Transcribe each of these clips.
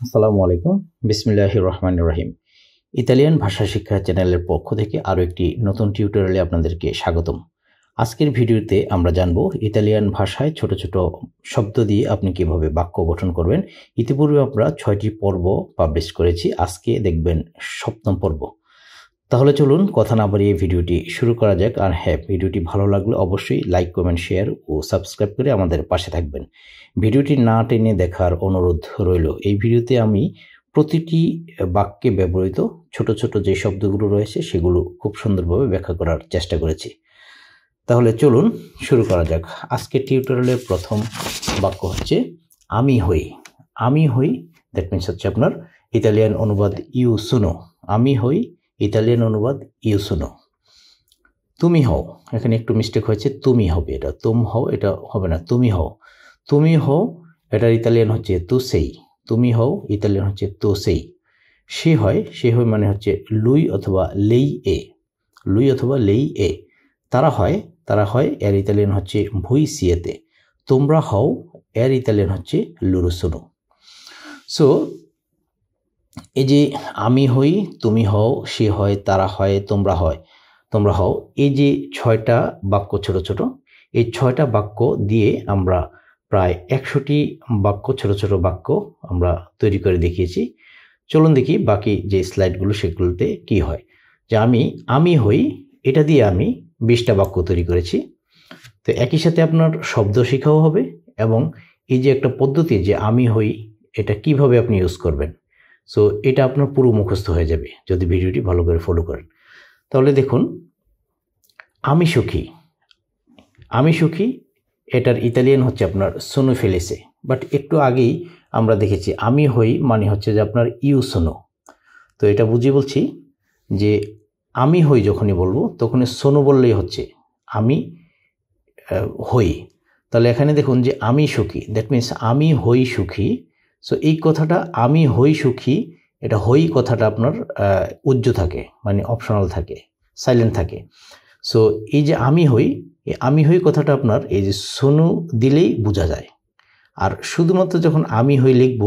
আসসালামু আলাইকুম। বিসমিল্লাহির রহমানির রহিম। ইতালিয়ান ভাষা শিক্ষা চ্যানেলের পক্ষ থেকে আরও একটি নতুন টিউটোরিয়ালে আপনাদেরকে স্বাগতম। আজকের ভিডিওতে আমরা জানব ইতালিয়ান ভাষায় ছোট ছোট শব্দ দিয়ে আপনি কিভাবে বাক্য গঠন করবেন। ইতিপূর্বে আমরা 6টি পর্ব পাবলিশ করেছি, আজকে দেখবেন 7ম পর্ব। তাহলে চলুন কথা না বাড়িয়ে ভিডিওটি শুরু করা যাক। আর হ্যাঁ, ভিডিওটি ভালো লাগলে অবশ্যই লাইক, কমেন্ট, শেয়ার ও সাবস্ক্রাইব করে আমাদের পাশে থাকবেন। ভিডিওটি না টেনে দেখার অনুরোধ রইল। এই ভিডিওতে আমি প্রতিটি বাক্যে ব্যবহৃত ছোট ছোট যে শব্দগুলো রয়েছে সেগুলো খুব সুন্দরভাবে ব্যাখ্যা করার চেষ্টা করেছি। তাহলে চলুন শুরু করা যাক। আজকের টিউটোরিয়ালের প্রথম বাক্য হচ্ছে আমি হই। আমি হই, দ্যাট মিনস হচ্ছে আপনার ইতালিয়ান অনুবাদ ইউ সুনো। আমি হই, ইতালিয়ান অনুবাদ ইউ সুনো। তুমি হও, এখানে একটু মিস্টেক হয়েছে, তুমি হবে, এটা তুম হও এটা হবে না, তুমি হও। তুমি হও, এটার ইতালিয়ান হচ্ছে তু সেই। তুমি হও, ইতালিয়ান হচ্ছে তু সেই। সে হয়, সে হয় মানে হচ্ছে লুই অথবা লেই এ। লুই অথবা লেই এ। তারা হয়, তারা হয়, এর ইতালিয়ান হচ্ছে ভুই সিয়েতে। তোমরা হও, এর ইতালিয়ান হচ্ছে লুরু সুনো। সো এই যে আমি হই, তুমি হও, সে হয়, তারা হয়, তোমরা হয়, তোমরা হও, এই যে 6টা বাক্য ছোট ছোট, এই 6টা বাক্য দিয়ে আমরা প্রায় 100টি বাক্য, ছোট ছোট বাক্য আমরা তৈরি করে দেখিয়েছি। চলুন দেখি বাকি যে স্লাইডগুলো সেগুলোতে কি হয়। যে আমি হই, এটা দিয়ে আমি 20টা বাক্য তৈরি করেছি। তো একই সাথে আপনার শব্দ শেখাও হবে এবং এই যে একটা পদ্ধতি যে আমি হই, এটা কিভাবে আপনি ইউজ করবেন, সো এটা আপনার পুরো মুখস্থ হয়ে যাবে যদি ভিডিওটি ভালো করে ফলো করেন। তাহলে দেখুন, আমি সুখী। আমি সুখী, এটার ইতালিয়ান হচ্ছে আপনার সোনো ফেলেসে। বাট একটু আগেই আমরা দেখেছি আমি হই মানে হচ্ছে যে আপনার ইউ সোনো। তো এটা বুঝিয়ে বলছি যে আমি হই যখনই বলবো তখনই সোনো বললেই হচ্ছে আমি হই। তাহলে এখানে দেখুন যে আমি সুখী, দ্যাট মিনস আমি হই সুখী। সো এই কথাটা আমি হই সুখী, এটা হই কথাটা আপনার উজ্জ্ব থাকে, মানে অপশনাল থাকে, সাইলেন্ট থাকে। সো এই যে আমি হই, এই আমি হই কথাটা আপনার এই যে সোনু দিলেই বোঝা যায়। আর শুধুমাত্র যখন আমি হই লিখব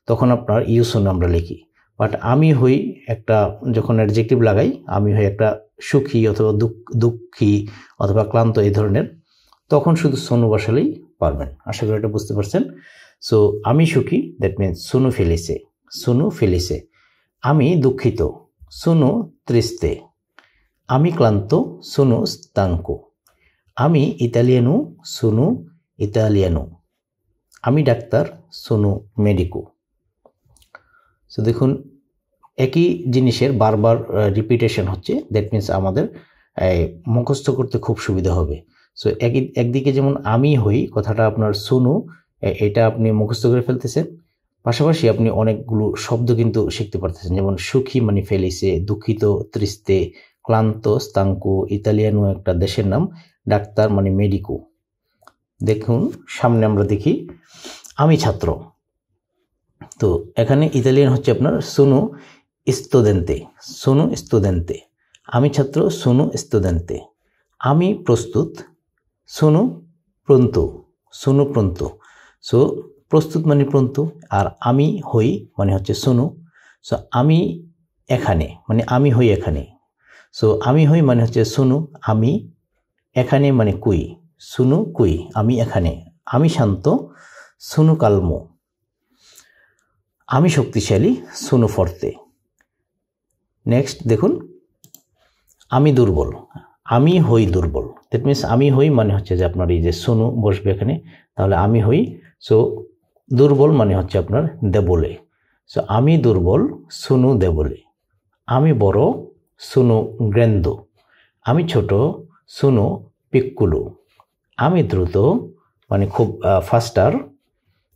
তখন আপনার ইউ সোনু আমরা লিখি। বাট আমি হই একটা যখন অ্যাডজেক্টিভ লাগাই, আমি হই একটা সুখী অথবা দুঃখী অথবা ক্লান্ত এই ধরনের, তখন শুধু সোনু বসালেই পারবেন। আশা করি এটা বুঝতে পারছেন। সো আমি সুখী, দ্যাট মিনস সোনু ফেলিসে। সোনু ফেলিসে। আমি দুঃখিত, সোনু ত্রিস্তে। আমি ক্লান্ত, সোনু স্তাঙ্কো। আমি ইতালিয়ানো, সোনু ইতালিয়ানো। আমি ডাক্তার, সোনু মেডিকো। সো দেখুন একই জিনিসের বারবার রিপিটেশন হচ্ছে, দ্যাট মিনস আমাদের মুখস্থ করতে খুব সুবিধা হবে। সো একদিকে যেমন আমি হই কথাটা আপনার সোনু, এটা আপনি মুখস্থ করে ফেলতেছেন, পাশাপাশি আপনি অনেকগুলো শব্দ কিন্তু শিখতে পারতেছেন। যেমন সুখী মানে ফেলিসে, দুঃখিত ত্রিস্তে, ক্লান্ত স্তাঙ্কো, ইতালিয়ানো একটা দেশের নাম, ডাক্তার মানে মেডিকো। দেখুন সামনে আমরা দেখি আমি ছাত্র। তো এখানে ইতালিয়ান হচ্ছে আপনার সোনো স্টুডেন্তে। সোনো স্টুডেন্তে। আমি ছাত্র, সোনো স্টুডেন্তে। আমি প্রস্তুত, সোনো প্রন্তু। সোনো প্রন্তু। সো প্রস্তুত মানে প্রন্তু, আর আমি হই মানে হচ্ছে সোনো। সো আমি এখানে মানে আমি হই এখানে। সো আমি হই মানে হচ্ছে সোনো। আমি এখানে মানে কুই, সোনো কুই। আমি এখানে। আমি শান্ত, সোনো কালমো। আমি শক্তিশালী, সোনো ফর্তে। নেক্সট দেখুন আমি দুর্বল। আমি হই দুর্বল, দ্যাট মিনস আমি হই মানে হচ্ছে যে আপনার এই যে সোনু বসবে এখানে, তাহলে আমি হই। সো দুর্বল মানে হচ্ছে আপনার দেবলে। সো আমি দুর্বল, সোনু দেবলে। আমি বড়, সোনু গ্রেন্দো। আমি ছোট, সোনু পিক্কুলু। আমি দ্রুত মানে খুব ফাস্টার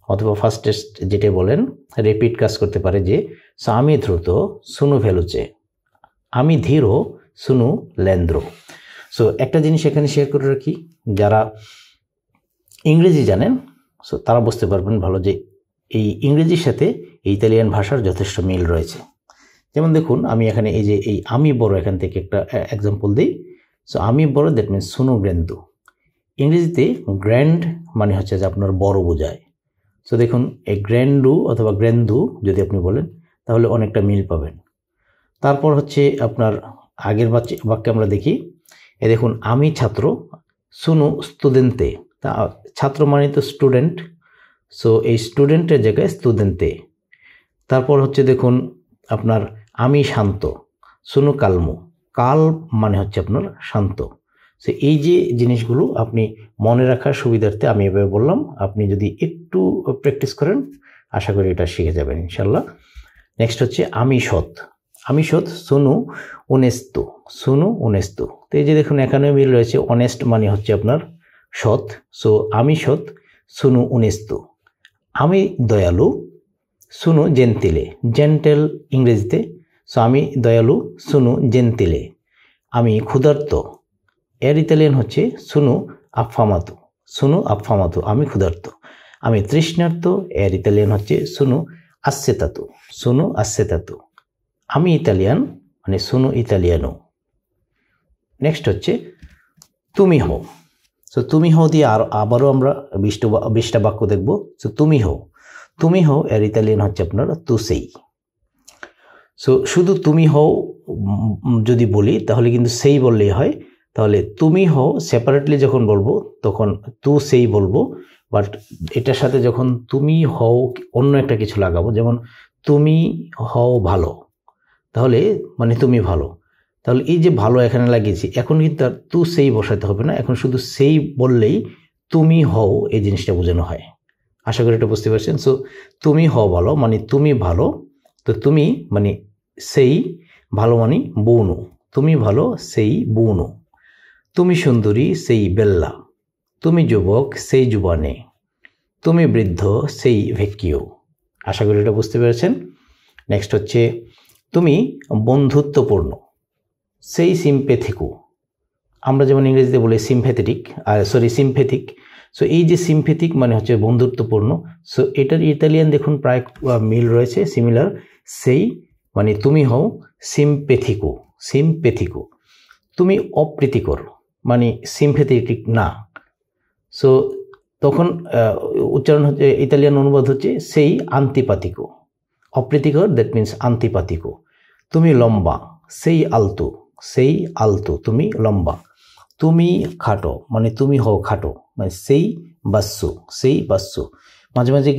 অথবা ফাস্টেস্ট যেটা বলেন, রেপিড কাজ করতে পারে যে। সো আমি দ্রুত, সোনু ভেলুচে। আমি ধীর, সোনু লেন্দ্রো। সো একটা জিনিস এখানে শেয়ার করে রাখি, যারা ইংরেজি জানেন সো তারা বুঝতে পারবেন ভালো যে এই ইংরেজির সাথে এই ইতালিয়ান ভাষার যথেষ্ট মিল রয়েছে। যেমন দেখুন আমি এখানে এই যে এই আমি বড়, এখান থেকে একটা এক্সাম্পল দিই। সো আমি বড়, দ্যাট মিনস সোনু গ্র্যান্ডো। ইংরেজিতে গ্র্যান্ড মানে হচ্ছে যে আপনার বড় বোঝায়। সো দেখুন এ গ্র্যান্ডু অথবা গ্র্যান্দু যদি আপনি বলেন তাহলে অনেকটা মিল পাবেন। তারপর হচ্ছে আপনার আগের বাক্যে আমরা দেখি, এ দেখুন আমি ছাত্র, সুনু স্টুডেন্টে, তা ছাত্র মানে তো স্টুডেন্ট, সো এই স্টুডেন্টের জায়গায় স্টুডেন্টে। তারপর হচ্ছে দেখুন আপনার আমি শান্ত, সুনু কালমু, কাল মানে হচ্ছে আপনার শান্ত। সো এই যে জিনিসগুলো আপনি মনে রাখার সুবিধার্থে আমি এভাবে বললাম, আপনি যদি একটু প্র্যাকটিস করেন আশা করি এটা শিখে যাবেন ইনশাল্লাহ। নেক্সট হচ্ছে আমি সৎ, আমি সৎ, সুনু অনেস্তো, সুনু অনেস্তো। তো এই যে দেখুন এখানে মিল রয়েছে, অনেস্ট মানে হচ্ছে আপনার সৎ, সো আমি সৎ, সুনু অনেস্তো। আমি দয়ালু, সুনু জেন্তিলে, জেন্টেল ইংরেজিতে, সো আমি দয়ালু, সুনু জেন্তিলে। আমি ক্ষুধার্ত, এর ইতালিয়ান হচ্ছে সুনু আফামাতু, সুনু আফামাতু, আমি ক্ষুধার্ত। আমি তৃষ্ণার্ত, এর ইতালিয়ান হচ্ছে সুনু আসেতাতু, সুনু আসেতাতু। আমি ইতালিয়ান মানে সুনু ইতালিয়ানো। নেক্সট হচ্ছে তুমি হও, সো তুমি হও দিয়ে আবারও আমরা 20টা বাক্য দেখব। সো তুমি হও, তুমি হও এর ইতালিয়ান হচ্ছে আপনার তু সেই। সো শুধু তুমি হও যদি বলি তাহলে কিন্তু সেই বললেই হয়, তাহলে তুমি হও সেপারেটলি যখন বলবো তখন তু সেই বলবো, বাট এটার সাথে যখন তুমি হও অন্য একটা কিছু লাগাবো, যেমন তুমি হও ভালো, তাহলে মানে তুমি ভালো, তাহলে এই যে ভালো এখানে লাগিয়েছি, এখন কিন্তু আর তু সেই বসাতে হবে না, এখন শুধু সেই বললেই তুমি হও এই জিনিসটা বোঝানো হয়। আশা করি এটা বুঝতে পারছেন। সো তুমি হও ভালো মানে তুমি ভালো, তো তুমি মানে সেই, ভালো মানে বউনু, তুমি ভালো সেই বউনু। তুমি সুন্দরী সেই বেল্লা, তুমি যুবক সেই যুবানে, তুমি বৃদ্ধ সেই ভেকিও। আশা করি এটা বুঝতে পেরেছেন। নেক্সট হচ্ছে তুমি বন্ধুত্বপূর্ণ সেই সিম্পেথিকু, আমরা যেমন ইংরেজিতে বলি সিম্প্যাথেটিক, সিম্প্যাথিক। সো এই যে সিম্প্যাথিক মানে হচ্ছে বন্ধুত্বপূর্ণ, সো এটার ইতালিয়ান দেখুন প্রায় মিল রয়েছে, সিমিলার, সেই মানে তুমি হও সিম্প্যাথিকু, সিম্প্যাথিকু। তুমি অপ্রীতিকর মানে সিম্প্যাথেটিক না, সো তখন উচ্চারণ হচ্ছে, ইতালিয়ান অনুবাদ হচ্ছে সেই আন্তিপাতিকো, অপ্রীতিকর দ্যাট মিনস আন্তিপাতিকো। তুমি লম্বা সেই আলতু, সেই আলতু, তুমি লম্বা। তুমি খাটো মানে তুমি হও খাটো, মানে সেই বাস্যু, সেই বাস্যু। মাঝে মাঝে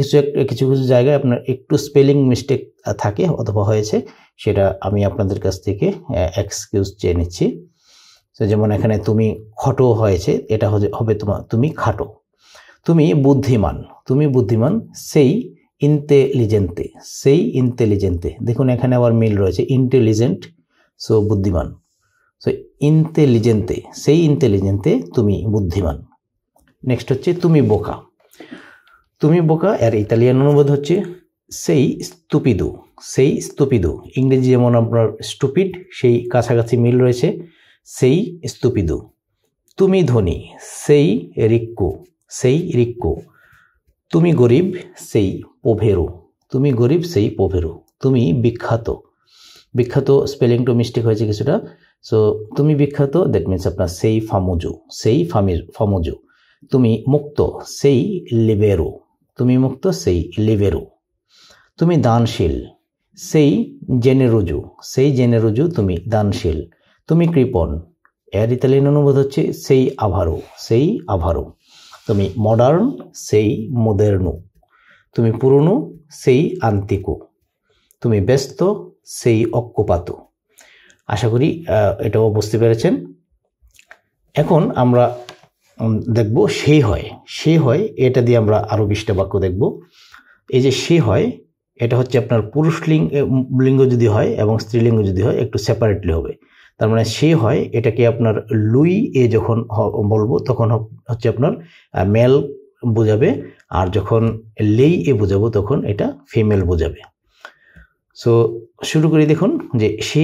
কিছু কিছু জায়গায় আপনার একটু স্পেলিং মিস্টেক থাকে অথবা হয়েছে, সেটা আমি আপনাদের কাছ থেকে এক্সকিউজ চেয়ে নিচ্ছি। তো যেমন এখানে তুমি খটো হয়েছে, এটা হবে তুমি খাটো। তুমি বুদ্ধিমান, তুমি বুদ্ধিমান সেই ইন্টেলিজেন্টে, সেই ইন্টেলিজেন্টে। দেখুন এখানে আবার মিল রয়েছে, ইন্টেলিজেন্ট সো বুদ্ধিমান, সো ইন্টেলিজেন্টে, সেই ইন্টেলিজেন্টে তুমি বুদ্ধিমান। নেক্সট হচ্ছে তুমি বোকা, তুমি বোকা এর ইতালিয়ান অনুবাদ হচ্ছে সেই স্টুপিদু, সেই স্টুপিদু। ইংরেজি যেমন আপনার স্টুপিড, সেই কাছাকাছি মিল রয়েছে, সেই স্টুপিদু। তুমি ধনী সেই রিক্কু, সেই রিক্কু। তুমি গরিব সেই পোভেরু, তুমি গরিব সেই পোভেরু। তুমি বিখ্যাত, বিখ্যাত স্পেলিংটা মিস্টেক হয়েছে কিছুটা, সো তুমি বিখ্যাত দ্যাট মিনস আপনার সেই ফামুজু, সেই ফামুজু। তুমি মুক্ত সেই লিবেরু, তুমি মুক্ত সেই লিবেরু। তুমি দানশীল সেই জেনেরুজু, সেই জেনেরুজু, তুমি দানশীল। তুমি কৃপণ এর ইতালিয়ান অনুবাদ হচ্ছে সেই আভারু, সেই আভারু। তুমি মডার্ন সেই মোদেরনু, তুমি পুরনো সেই আন্তিকু। তুমি ব্যস্ত সেই অক্কুপাতু। আশা করি এটাও বুঝতে পেরেছেন। এখন আমরা দেখব সে হয়, সে হয়, এটা দিয়ে আমরা আরও 20টা বাক্য দেখব। এই যে সে হয়, এটা হচ্ছে আপনার পুরুষ লিঙ্গ যদি হয় এবং স্ত্রীলিঙ্গ যদি হয় একটু সেপারেটলি হবে। তার মানে সে হয়, এটাকে আপনার লুই এ যখন বলবো তখন হচ্ছে আপনার মেল বোঝাবে, আর যখন লেই এ বোঝাবো তখন এটা ফিমেল বোঝাবে। সো শুরু করি। দেখুন যে সে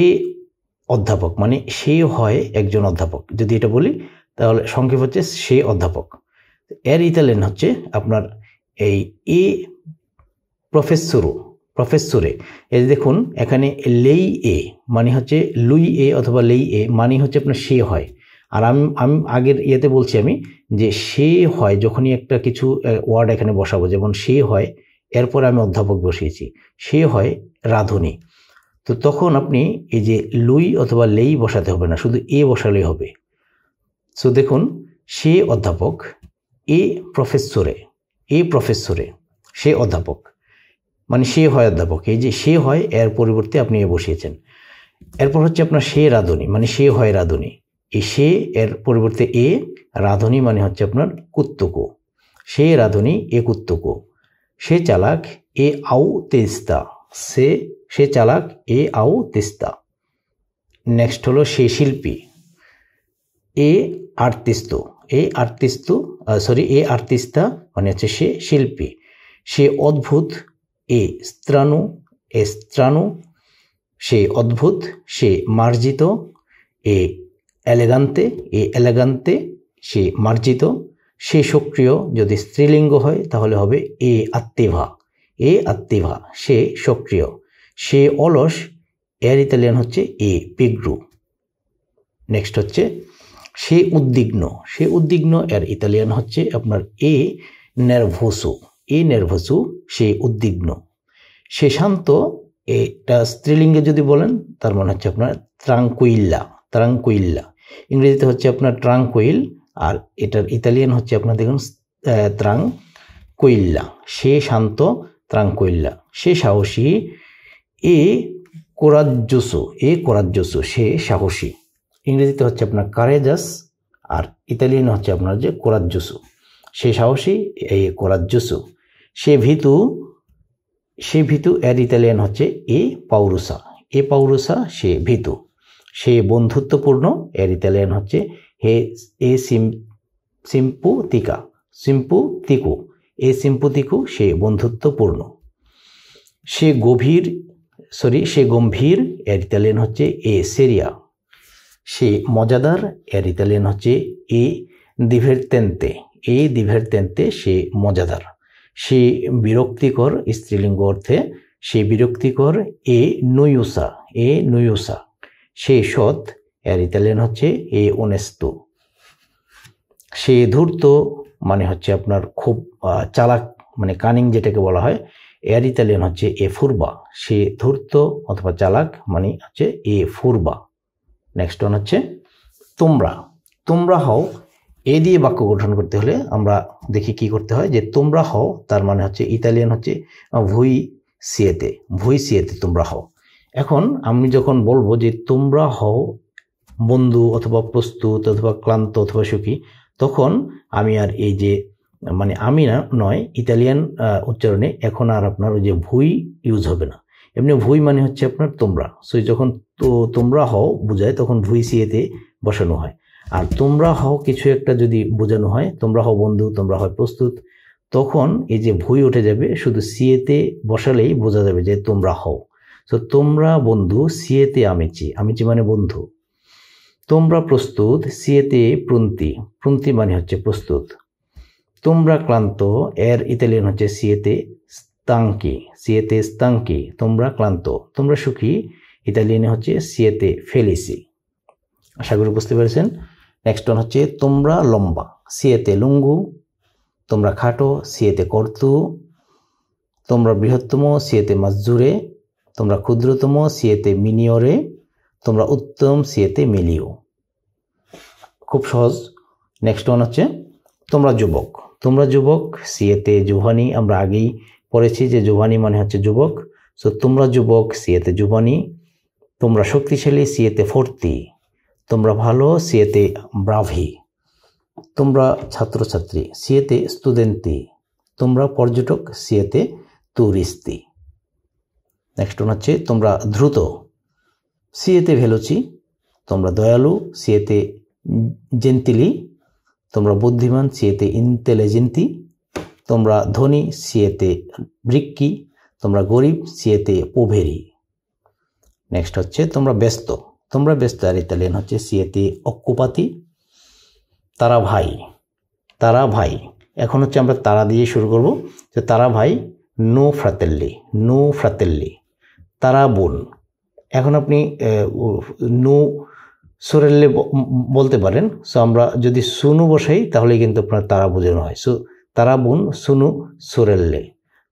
অধ্যাপক মানে সে হয় একজন অধ্যাপক, যদি এটা বলি তাহলে সংক্ষেপ হচ্ছে সে অধ্যাপক। এর ইতালিয়ান হচ্ছে আপনার এই এ প্রফেসরু, প্রফেসরে। এই দেখুন এখানে লেই এ মানে হচ্ছে লুই এ অথবা লেই এ মানে হচ্ছে আপনার সে হয়, আর আমি আগের ইয়েতে বলছি আমি যে সে হয় যখনই একটা কিছু ওয়ার্ড এখানে বসাবো, যেমন সে হয়, এরপর আমি অধ্যাপক বসিয়েছি, সে হয় রাঁধুনি, তো তখন আপনি এই যে লুই অথবা লেই বসাতে হবে না, শুধু এ বসালেই হবে। সো দেখুন, সে অধ্যাপক, এ প্রফেসরে, সে অধ্যাপক, মানে সে হয় অধ্যাপক। এই যে সে হয় এর পরিবর্তে আপনি এ বসিয়েছেন। এরপর হচ্ছে আপনার সে রাঁধুনি, মানে সে হয় রাঁধুনি, এই সে এর পরিবর্তে এ, রাঁধুনি মানে হচ্ছে আপনার কুত্তুকো, সে রাঁধুনি এ কুত্তুকো। সে চালাক এ আউ তেস্তা, সে চালাক এ আউ তেস্তা। নেক্সট হলো সে শিল্পী, এ আর্তিস্তা মানে হচ্ছে সে শিল্পী। সে অদ্ভুত এ স্ত্রানু, সে অদ্ভুত, সে মার্জিত এ এলেগান্তে, সে মার্জিত। সে সক্রিয়, যদি স্ত্রীলিঙ্গ হয় তাহলে হবে এ আত্তিভা, সে সক্রিয়। সে অলস, এর ইতালিয়ান হচ্ছে এ পিগ্রু। নেক্সট হচ্ছে সে উদ্বিগ্ন, এর ইতালিয়ান হচ্ছে আপনার এ নেরভোসো, সে উদ্বিগ্ন। সে শান্ত, এটা স্ত্রীলিঙ্গে যদি বলেন তার মানে হচ্ছে আপনার ত্রাঙ্কুইল্লা, ইংরেজিতে হচ্ছে আপনার ট্রাঙ্কুইল, আর এটার ইতালিয়ান হচ্ছে আপনার দেখুন ত্রাঙ্কুইল্লা, সে শান্ত ত্রাঙ্কুইল্লা। সে সাহসী এ কোরাজ্জোসো, সে সাহসী, ইংরেজিতে হচ্ছে আপনার কারেজাস, আর ইতালিয়ান হচ্ছে আপনার যে কোরাজ্জোসো, সে সাহসী এ কোরাজ্জোসো। সে ভীতু, এর ইতালিয়ান হচ্ছে এ পাউরুসা, সে ভীতু। সে বন্ধুত্বপূর্ণ, এর ইতালিয়ান হচ্ছে এ সিম্পুতিকো, সে বন্ধুত্বপূর্ণ। সে গম্ভীর, এর ইতালিয়ান হচ্ছে এ সেরিয়া। সে মজাদার, এর ইতালিয়ান হচ্ছে এ দিভেরতেন্তে, সে মজাদার। সে বিরক্তিকর, স্ত্রীলিঙ্গ অর্থে সে বিরক্তিকর এ নুয়োসা। সে সৎ, এর ইতালিয়ান হচ্ছে এ ওনেস্তো। সে ধূর্ত মানে হচ্ছে আপনার খুব চালাক, মানে কানিং যেটাকে বলা হয়, এর ইতালিয়ান হচ্ছে এ ফুরবা। সে ধূর্ত অথবা চালাক মানে হচ্ছে এ ফুরবা। নেক্সট ওয়ান হচ্ছে তোমরা হও, এ দিয়ে বাক্য গঠন করতে হলে আমরা দেখি কি করতে হয়, যে তোমরা হও তার মানে হচ্ছে ইতালিয়ান হচ্ছে ভুই সিয়েতে, তোমরা হও। এখন আমি যখন বলবো যে তোমরা হও বন্ধু অথবা প্রস্তুত অথবা ক্লান্ত অথবা সুখী, তখন আমি আর এই যে মানে আমি নয়, ইতালিয়ান উচ্চারণে এখন আর আপনার ওই যে ভুই ইউজ হবে না। এমনি ভুই মানে হচ্ছে আপনার তোমরা, সো যখন তোমরা হও বোঝায় তখন ভুই সিয়েতে বসানো হয়। আর তোমরা হও কিছু একটা যদি বোঝানো হয়, তোমরা হও বন্ধু, তোমরা হয় প্রস্তুত, তখন এই যে ভুই উঠে যাবে, শুধু সিয়েতে বসালেই বোঝা যাবে যে তোমরা হও। তো তোমরা বন্ধু, সিয়েতে আমিচি মানে বন্ধু। তোমরা প্রস্তুত, সিয়েতে প্রুন্তি মানে হচ্ছে প্রস্তুত। তোমরা ক্লান্ত, এর ইতালিয়ান হচ্ছে সিয়েতে স্তাঙ্কি, তোমরা ক্লান্ত। তোমরা সুখী, ইতালিয়ানে হচ্ছে সিয়েতে ফেলিসি। আশা করি বুঝতে পেরেছেন। নেক্সট ওয়ান হচ্ছে তোমরা লম্বা, সিয়েতে লুঙ্গু। তোমরা খাটো, সিয়েতে কর্তু। তোমরা বৃহত্তম, সিয়েতে মাজজুরে। তোমরা ক্ষুদ্রতম, সিয়েতে মিনিওরে। তোমরা উত্তম, সিয়েতে মিলিও। খুব সহজ। নেক্সট ওয়ান হচ্ছে তোমরা যুবক, সিয়েতে জুভানি। আমরা আগেই পড়েছি যে জুভানি মানে হচ্ছে যুবক, সো তোমরা যুবক, সিয়েতে জুভানি। তোমরা শক্তিশালী, সিয়েতে ফোর্তি। তোমরা ভালো, সিয়েতে ব্রাভি। তোমরা ছাত্রছাত্রী, সিয়েতে স্টুডেন্টি। তোমরা পর্যটক, সিয়েতে টুরিস্তি। নেক্সট ওয়ান হচ্ছে তোমরা দ্রুত, সিয়েতে ভেলোচি। তোমরা দয়ালু, সিয়েতে জেন্টিলি। তোমরা বুদ্ধিমান, সিয়েতে ইন্টেলিজেন্টি। তোমরা ধনী, সিয়েতে রিক্কি। তোমরা গরিব, সিয়েতে পোভেরি। নেক্সট হচ্ছে তোমরা ব্যস্ত, আর ইতালিয়ান হচ্ছে সিয়েতে অক্কুপাতি। তারা ভাই, এখন হচ্ছে আমরা তারা দিয়ে শুরু করব। যে তারা ভাই, নো ফ্রাতেল্লি। তারা বোন, এখন আপনি নো সোরেল্লে বলতে পারেন। সো আমরা যদি সুনু বসাই তাহলে কিন্তু আপনার তারা বোঝানো হয়। সো তারা বোন সুনু সোরেল্লে,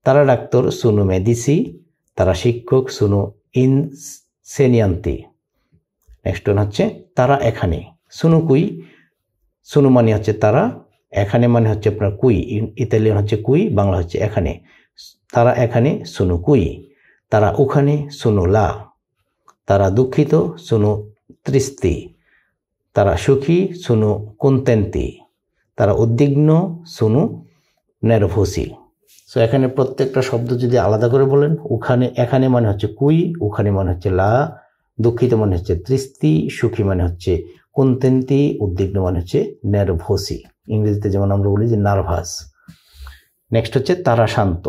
তারা ডাক্তার সুনু মেডিসি, তারা শিক্ষক সুনু ইনসেনিয়ান্তি। নেক্সট ওয়ান হচ্ছে তারা এখানে, সুনু কুই, সুনু মানে হচ্ছে তারা, এখানে মানে হচ্ছে আপনার কুই, ইতালিয়ান হচ্ছে কুই, বাংলা হচ্ছে এখানে। তারা এখানে সুনু কুই, তারা ওখানে সুনু লা, তারা দুঃখিত সুনু ত্রিস্তি, তারা সুখী সুনু কোন্তেন্তি, তারা উদ্বিগ্ন সুনু নেরভোসি। সো এখানে প্রত্যেকটা শব্দ যদি আলাদা করে বলেন, ওখানে এখানে মানে হচ্ছে কুই, ওখানে মানে হচ্ছে লা, দুঃখিত মানে হচ্ছে ত্রিস্তি, সুখী মানে হচ্ছে কোন্তেন্তি, উদ্বিগ্ন মানে হচ্ছে নেরভোসি। ইংরেজিতে যেমন আমরা বলি যে নার্ভাস। নেক্সট হচ্ছে তারা শান্ত,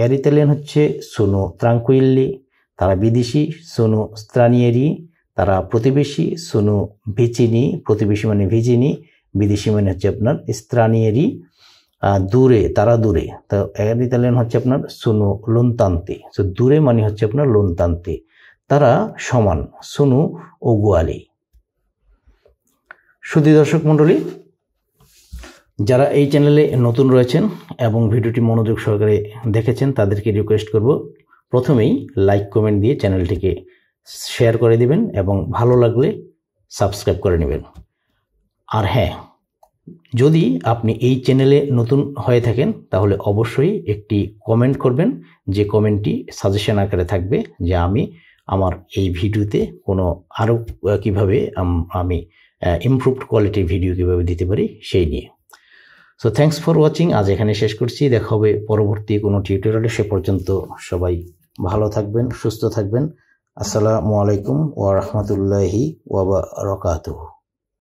এর ইতালিয়ান হচ্ছে সুনো ট্রাঙ্কুইল্লি, তারা বিদেশি সুনো স্ত্রানিয়েরি, তারা প্রতিবেশী সুনো ভিচিনি, প্রতিবেশী মানে ভিচিনি, বিদেশি মানে হচ্ছে আপনার স্ত্রানিয়েরি, দূরে তারা দূরে, তো এর ইতালিয়ান হচ্ছে আপনার সুনো লোনতান্তি। তো দূরে মানে হচ্ছে আপনার লোনতান্তি। তারা সমান সুনু ওগুয়ালি। সুধী দর্শক মণ্ডলী, যারা এই চ্যানেলে নতুন রয়েছেন এবং ভিডিওটি মনোযোগ সহকারে দেখেছেন তাদেরকে রিকোয়েস্ট করব, প্রথমেই লাইক কমেন্ট দিয়ে চ্যানেলটিকে শেয়ার করে দিবেন এবং ভালো লাগলে সাবস্ক্রাইব করে নেবেন। আর হ্যাঁ, যদি আপনি এই চ্যানেলে নতুন হয়ে থাকেন তাহলে অবশ্যই একটি কমেন্ট করবেন, যে কমেন্টটি সাজেশন আকারে থাকবে যে আমি আমার এই ভিডিওতে কোনো আরও কীভাবে আমি ইমপ্রুভড কোয়ালিটির ভিডিও কীভাবে দিতে পারি সেই নিয়ে। So thanks for watching. আজ এখানে শেষ করছি, দেখা হবে পরবর্তী কোনো টিউটোরিয়ালে। সে পর্যন্ত সবাই ভালো থাকবেন, সুস্থ থাকবেন। আসসালামু আলাইকুম ওয়া রাহমাতুল্লাহি ওয়া বারাকাতুহু।